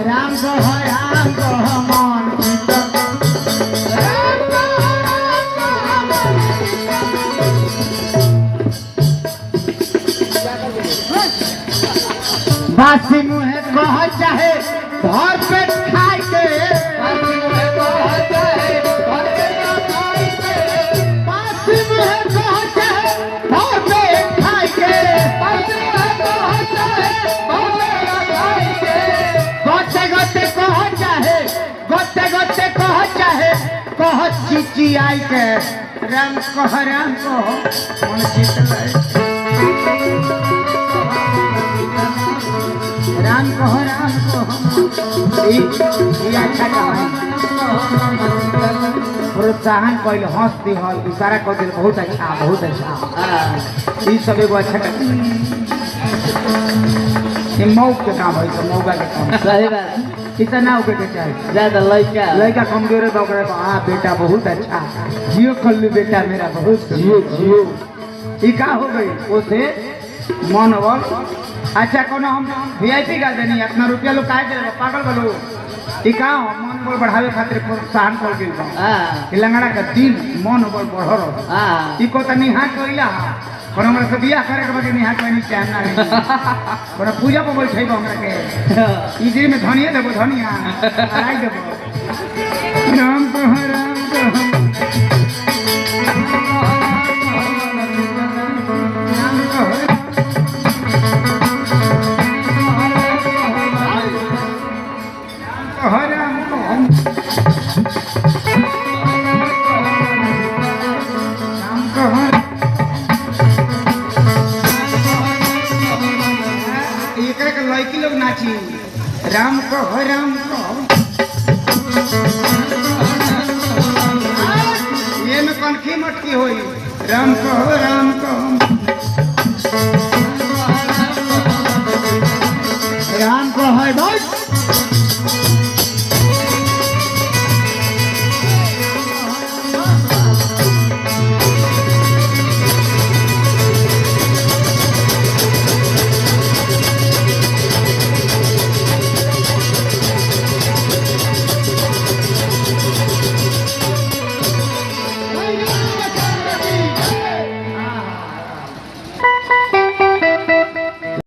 राम को मन बासी मुहे कह चाहे घर पे खाई के बासी मुहे कह चाहे घर पे खाई के गोटे गोटे कह चाहे कह चिची आई के राम कह मन जीत राम कह अच्छा प्रोत्साहन कैल हंस दी हल इशारा कर दिल बहुत अच्छा ये सब एगो अच्छा मऊ के काम है मौका के काम सही बात इतना होके के चाहिए ज्यादा लड़का कमजोर है तो हाँ बेटा बहुत अच्छा जियो कल्लू बेटा मेरा बहुत जियो ये का हो गई उसे मन बल अच्छा कोनो हम वीआईपी का देनी इतना रुपया लोग काहे दे पागल बलो ई का मन बल बढ़ावे खातिर प्रोत्साहन कर गेल कि लंगड़ा का दिन मन बल बढ़ ई को त निहा कइला कोनो हमरा से बियाह करे के बाकी निहा कोई नहीं चाहना है कोनो पूजा पर बैठे हमरा के इजरी में धनिया देबो धनिया आई देबो राम कह लड़की लोग नाची राम कह ये में कनखी मटकी होई राम कह राम कह भाई